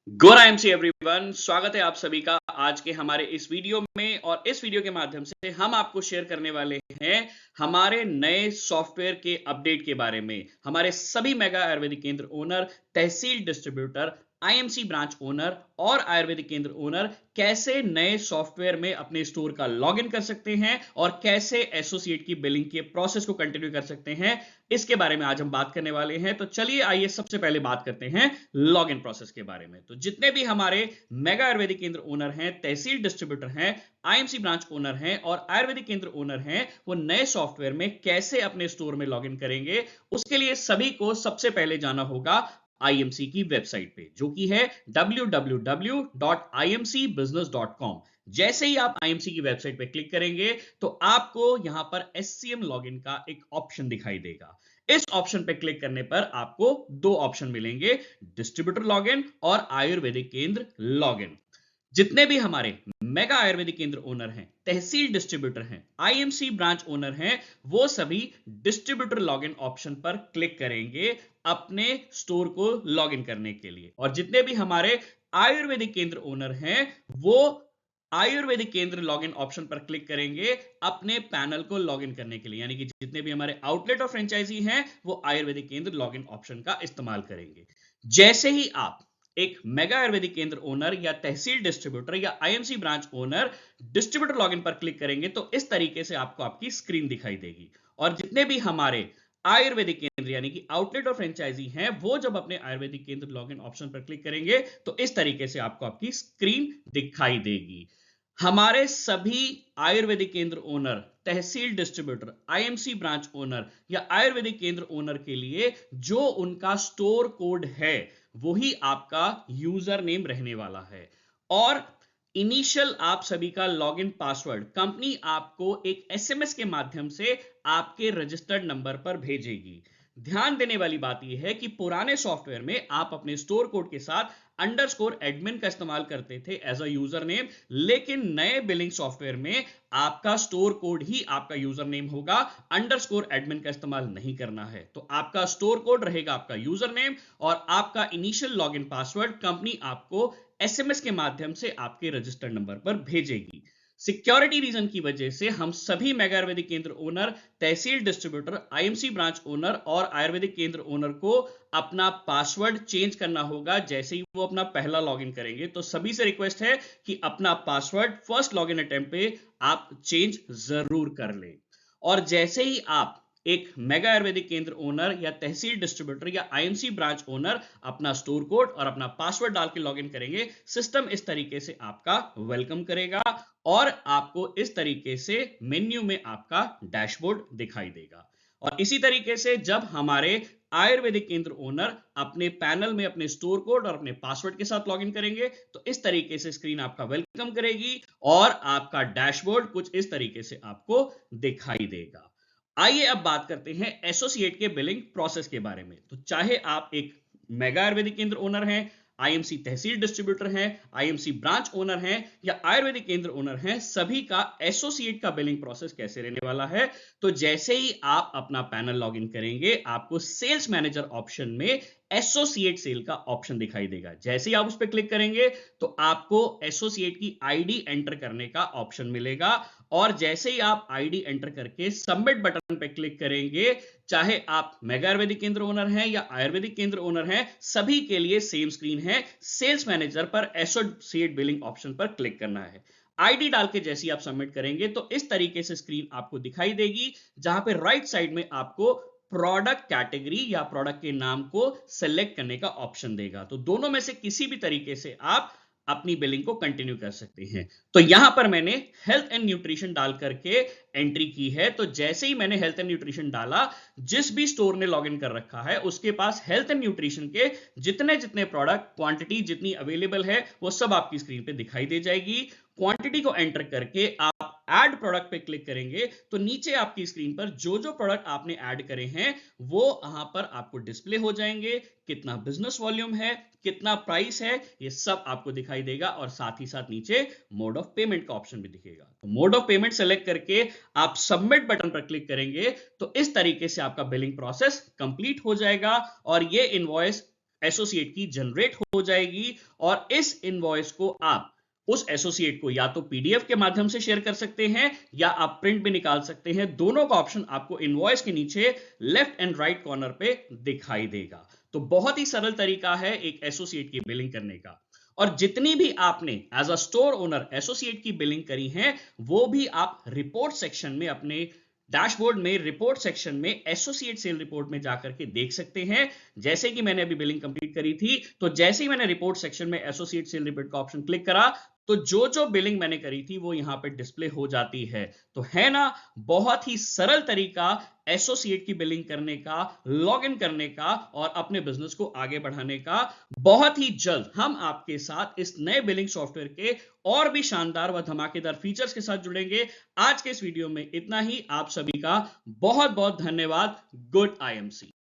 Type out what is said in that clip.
गोरा MC everyone, स्वागत है आप सभी का आज के हमारे इस वीडियो में। और इस वीडियो के माध्यम से हम आपको शेयर करने वाले हैं हमारे नए सॉफ्टवेयर के अपडेट के बारे में। हमारे सभी मेगा आयुर्वेदिक केंद्र ओनर, तहसील डिस्ट्रीब्यूटर, आईएमसी ब्रांच ओनर और आयुर्वेदिक केंद्र ओनर कैसे नए सॉफ्टवेयर में अपने स्टोर का लॉगिन कर सकते हैं और कैसे एसोसिएट की बिलिंग के प्रोसेस को कंटिन्यू कर सकते हैं, इसके बारे में आज हम बात करने वाले हैं। तो चलिए आइए सबसे पहले बात करते हैं लॉगिन प्रोसेस के बारे में। तो जितने भी हमारे मेगा आयुर्वेदिक केंद्र ओनर हैं, तहसील डिस्ट्रीब्यूटर हैं, आईएमसी ब्रांच ओनर हैं और आयुर्वेदिक केंद्र ओनर हैं, वो नए सॉफ्टवेयर में कैसे अपने स्टोर में लॉगिन करेंगे, उसके लिए सभी को सबसे पहले जाना होगा आईएमसी की वेबसाइट पे, जो कि है www.imcbusiness.com। जैसे ही आप आईएमसी की वेबसाइट पे क्लिक करेंगे तो आपको यहां पर एससीएम लॉगिन का एक ऑप्शन दिखाई देगा। इस ऑप्शन पे क्लिक करने पर आपको दो ऑप्शन मिलेंगे, डिस्ट्रीब्यूटर लॉगिन और आयुर्वेदिक केंद्र लॉगिन। जितने भी हमारे मेगा आयुर्वेदिक केंद्र ओनर हैं, तहसील डिस्ट्रीब्यूटर हैं, आईएमसी ब्रांच ओनर हैं, वो सभी डिस्ट्रीब्यूटर लॉगिन ऑप्शन पर क्लिक करेंगे अपने स्टोर को लॉगिन करने के लिए। और जितने भी हमारे आयुर्वेदिक केंद्र ओनर हैं, वो आयुर्वेदिक केंद्र लॉगिन ऑप्शन पर क्लिक करेंगे अपने पैनल को लॉगिन करने के लिए। यानी कि जितने भी हमारे आउटलेट और फ्रेंचाइजी हैं, वो आयुर्वेदिक केंद्र लॉगिन ऑप्शन का इस्तेमाल करेंगे। जैसे ही आप एक मेगा आयुर्वेदिक केंद्र ओनर या तहसील डिस्ट्रीब्यूटर या IMC branch owner distributor login पर क्लिक करेंगे तो इस तरीके से आपको आपकी स्क्रीन दिखाई देगी। और जितने भी हमारे आयुर्वेदिक केंद्र यानी कि आउटलेट और फ्रेंचाइजी हैं, वो जब अपने आयुर्वेदिक केंद्र लॉगिन ऑप्शन पर क्लिक करेंगे तो इस तरीके से आपको आपकी स्क्रीन दिखाई देगी। हमारे सभी आयुर्वेदिक केंद्र ओनर, तहसील डिस्ट्रीब्यूटर, आईएमसी ब्रांच ओनर या आयुर्वेदिक केंद्र ओनर के लिए जो उनका स्टोर कोड है, वही आपका यूजर नेम रहने वाला है। और इनिशियल आप सभी का लॉगिन पासवर्ड कंपनी आपको एक एसएमएस के माध्यम से आपके रजिस्टर्ड नंबर पर भेजेगी। ध्यान देने वाली बात यह है कि पुराने सॉफ्टवेयर में आप अपने स्टोर कोड के साथ अंडरस्कोर एडमिन का इस्तेमाल करते थे एज अ यूजर नेम, लेकिन नए बिलिंग सॉफ्टवेयर में आपका स्टोर कोड ही आपका यूजर नेम होगा, अंडरस्कोर एडमिन का इस्तेमाल नहीं करना है। तो आपका स्टोर कोड रहेगा आपका यूजर नेम और आपका इनिशियल लॉगिन पासवर्ड कंपनी आपको एसएमएस के माध्यम से आपके रजिस्टर्ड नंबर पर भेजेगी। सिक्योरिटी रीजन की वजह से हम सभी मेगा आयुर्वेदिक केंद्र ओनर, तहसील डिस्ट्रीब्यूटर, आईएमसी ब्रांच ओनर और आयुर्वेदिक केंद्र ओनर को अपना पासवर्ड चेंज करना होगा जैसे ही वो अपना पहला लॉगिन करेंगे। तो सभी से रिक्वेस्ट है कि अपना पासवर्ड फर्स्ट लॉगिन अटेम्प्ट पे आप चेंज जरूर कर लें। और जैसे ही आप एक मेगा आयुर्वेदिक केंद्र ओनर या तहसील डिस्ट्रीब्यूटर या आईएमसी ब्रांच ओनर अपना स्टोर कोड और अपना पासवर्ड डाल के लॉगिन करेंगे, सिस्टम इस तरीके से आपका वेलकम करेगा और आपको इस तरीके से मेन्यू में आपका डैशबोर्ड दिखाई देगा। और इसी तरीके से जब हमारे आयुर्वेदिक केंद्र ओनर अपने पैनल में अपने स्टोर कोड और अपने पासवर्ड के साथ लॉगिन करेंगे तो इस तरीके से स्क्रीन आपका वेलकम करेगी और आपका डैशबोर्ड कुछ इस तरीके से आपको दिखाई देगा। आइए अब बात करते हैं एसोसिएट के बिलिंग प्रोसेस के बारे में। तो चाहे आप एक मेगा आयुर्वेदिक केंद्र ओनर हैं, आईएमसी तहसील डिस्ट्रीब्यूटर हैं, आईएमसी ब्रांच ओनर हैं या आयुर्वेदिक केंद्र ओनर हैं, सभी का एसोसिएट का बिलिंग प्रोसेस कैसे रहने वाला है। तो जैसे ही आप अपना पैनल लॉगिन करेंगे, आपको सेल्स मैनेजर ऑप्शन में एसोसिएट सेल का ऑप्शन दिखाई देगा। जैसे ही आप उस पर क्लिक करेंगे तो आपको एसोसिएट की आईडी एंटर करने का ऑप्शन मिलेगा। और जैसे ही आप आईडी एंटर करके सबमिट बटन पर क्लिक करेंगे, चाहे आप मेगा आयुर्वेदिक केंद्र ओनर हैं या आयुर्वेदिक केंद्र ओनर हैं, सभी के लिए सेम स्क्रीन है। सेल्स मैनेजर पर एसोसिएट बिलिंग ऑप्शन पर क्लिक करना है। आईडी डाल के जैसे ही आप सबमिट करेंगे तो इस तरीके से स्क्रीन आपको दिखाई देगी, जहां पे राइट साइड में आपको प्रोडक्ट कैटेगरी या प्रोडक्ट के नाम को सेलेक्ट करने का ऑप्शन देगा। तो दोनों में से किसी भी तरीके से आप अपनी बिलिंग को कंटिन्यू कर सकते हैं। तो यहां पर मैंने हेल्थ एंड न्यूट्रिशन डाल करके एंट्री की है। तो जैसे ही मैंने हेल्थ एंड न्यूट्रिशन डाला, जिस भी स्टोर ने लॉगिन कर रखा है उसके पास हेल्थ एंड न्यूट्रिशन के जितने जितने प्रोडक्ट क्वांटिटी जितनी अवेलेबल है वो सब आपकी स्क्रीन पे दिखाई दे जाएगी। क्वांटिटी को एंटर करके आप ऐड प्रोडक्ट पे क्लिक करेंगे तो नीचे आपकी स्क्रीन पर जो जो प्रोडक्ट आपने ऐड करे हैं वो यहां पर आपको डिस्प्ले हो जाएंगे। कितना बिजनेस वॉल्यूम है, कितना प्राइस है, ये सब आपको दिखाई देगा। और साथ ही साथ नीचे मोड ऑफ पेमेंट का ऑप्शन भी दिखेगा। तो मोड ऑफ पेमेंट सेलेक्ट करके आप सबमिट बटन पर क्लिक करेंगे तो इस तरीके से आपका बिलिंग प्रोसेस कंप्लीट हो जाएगा और ये इनवॉइस एसोसिएट की जनरेट हो जाएगी और इस इनवॉइस को आप उस एसोसिएट को या तो पीडीएफ के माध्यम से शेयर कर सकते हैं या आप प्रिंट भी निकाल सकते हैं। दोनों का ऑप्शन आपको इनवॉइस के नीचे लेफ्ट एंड राइट कॉर्नर पे दिखाई देगा। तो बहुत ही सरल तरीका है एक एसोसिएट की बिलिंग करने का। और जितनी भी आपने as a store owner associate की बिलिंग करी है वो भी आप रिपोर्ट सेक्शन में अपने डैशबोर्ड में रिपोर्ट सेक्शन में एसोसिएट सेल रिपोर्ट में जाकर के देख सकते हैं। जैसे कि मैंने अभी बिलिंग कंप्लीट करी थी तो जैसे ही मैंने रिपोर्ट सेक्शन में एसोसिएट सेल रिपोर्ट का ऑप्शन क्लिक करा तो जो जो बिलिंग मैंने करी थी वो यहां पे डिस्प्ले हो जाती है। तो है ना बहुत ही सरल तरीका एसोसिएट की बिलिंग करने का, लॉग इन करने का और अपने बिजनेस को आगे बढ़ाने का। बहुत ही जल्द हम आपके साथ इस नए बिलिंग सॉफ्टवेयर के और भी शानदार व धमाकेदार फीचर्स के साथ जुड़ेंगे। आज के इस वीडियो में इतना ही। आप सभी का बहुत बहुत धन्यवाद। Good IMC.